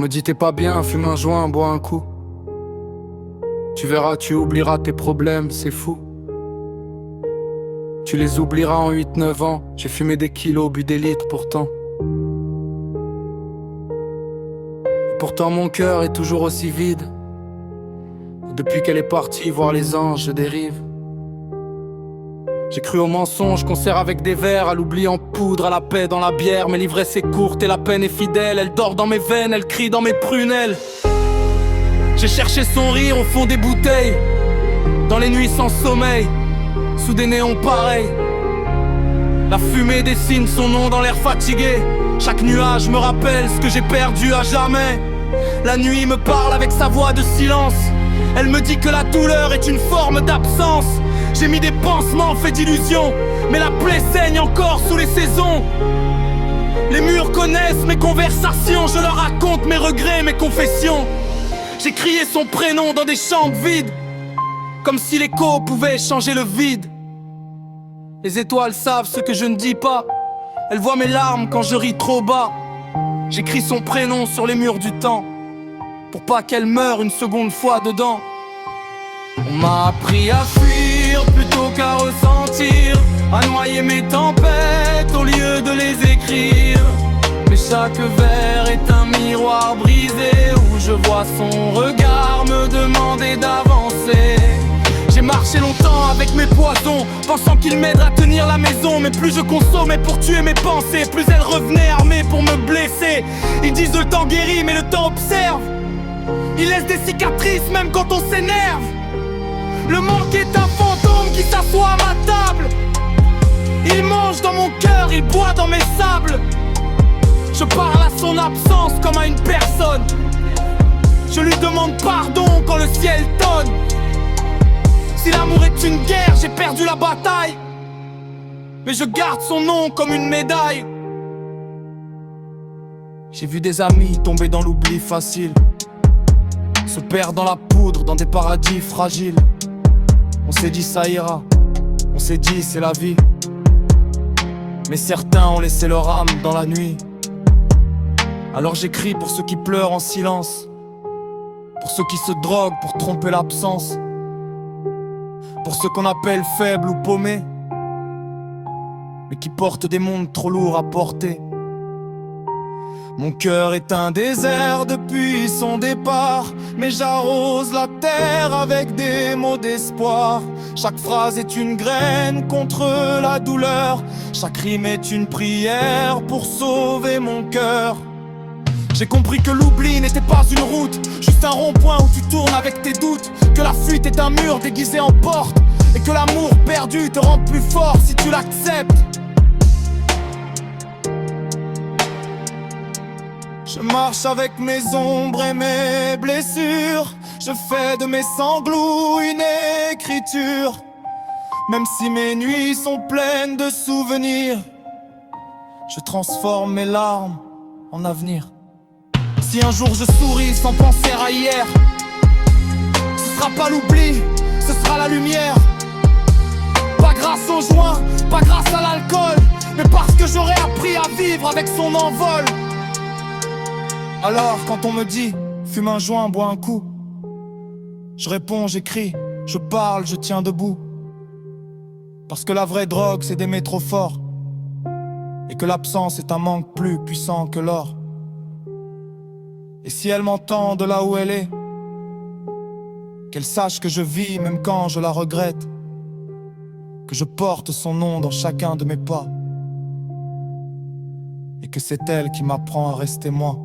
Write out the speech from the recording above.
me dit t'es pas bien, fume un joint, bois un coup. Tu verras, tu oublieras tes problèmes, c'est fou. Tu les oublieras en 8-9 ans. J'ai fumé des kilos, bu des litres pourtant. Et pourtant mon cœur est toujours aussi vide. Depuis qu'elle est partie voir les anges, je dérive. J'ai cru au mensonge qu'on sert avec des verres, à l'oubli en poudre, à la paix dans la bière. Mais l'ivresse est courte et la peine est fidèle. Elle dort dans mes veines, elle crie dans mes prunelles. J'ai cherché son rire au fond des bouteilles, dans les nuits sans sommeil, sous des néons pareils. La fumée dessine son nom dans l'air fatigué. Chaque nuage me rappelle ce que j'ai perdu à jamais. La nuit me parle avec sa voix de silence. Elle me dit que la douleur est une forme d'absence. J'ai mis des pansements faits d'illusions, mais la plaie saigne encore sous les saisons. Les murs connaissent mes conversations. Je leur raconte mes regrets, mes confessions. J'ai crié son prénom dans des chambres vides, comme si l'écho pouvait changer le vide. Les étoiles savent ce que je ne dis pas. Elles voient mes larmes quand je ris trop bas. J'écris son prénom sur les murs du temps, pour pas qu'elle meure une seconde fois dedans. On m'a appris à fuir plutôt qu'à ressentir, à noyer mes tempêtes au lieu de les écrire. Mais chaque verre est un miroir brisé, où je vois son regard me demander d'avancer. J'ai marché longtemps avec mes poisons, pensant qu'ils m'aident à tenir la maison. Mais plus je consommais pour tuer mes pensées, plus elles revenaient armées pour me blesser. Ils disent le temps guérit mais le temps observe. Il laisse des cicatrices même quand on s'énerve. Le manque est un fantôme qui s'assoit à ma table. Il mange dans mon cœur, il boit dans mes sables. Je parle à son absence comme à une personne. Je lui demande pardon quand le ciel tonne. Si l'amour est une guerre, j'ai perdu la bataille, mais je garde son nom comme une médaille. J'ai vu des amis tomber dans l'oubli facile, se perdre dans la poudre, dans des paradis fragiles. On s'est dit ça ira, on s'est dit c'est la vie. Mais certains ont laissé leur âme dans la nuit. Alors j'écris pour ceux qui pleurent en silence, pour ceux qui se droguent pour tromper l'absence, pour ceux qu'on appelle faibles ou paumés, mais qui portent des mondes trop lourds à porter. Mon cœur est un désert depuis son départ, mais j'arrose la terre avec des mots d'espoir. Chaque phrase est une graine contre la douleur, chaque rime est une prière pour sauver mon cœur. J'ai compris que l'oubli n'était pas une route, juste un rond-point où tu tournes avec tes doutes. Que la fuite est un mur déguisé en porte, et que l'amour perdu te rend plus fort si tu l'acceptes. Je marche avec mes ombres et mes blessures. Je fais de mes sanglots une écriture. Même si mes nuits sont pleines de souvenirs, je transforme mes larmes en avenir. Si un jour je souris sans penser à hier, ce sera pas l'oubli, ce sera la lumière. Pas grâce au joint, pas grâce à l'alcool, mais parce que j'aurais appris à vivre avec son envol. Alors quand on me dit fume un joint, bois un coup, je réponds, j'écris, je parle, je tiens debout. Parce que la vraie drogue c'est d'aimer trop fort, et que l'absence est un manque plus puissant que l'or. Et si elle m'entend de là où elle est, qu'elle sache que je vis même quand je la regrette, que je porte son nom dans chacun de mes pas, et que c'est elle qui m'apprend à rester moi.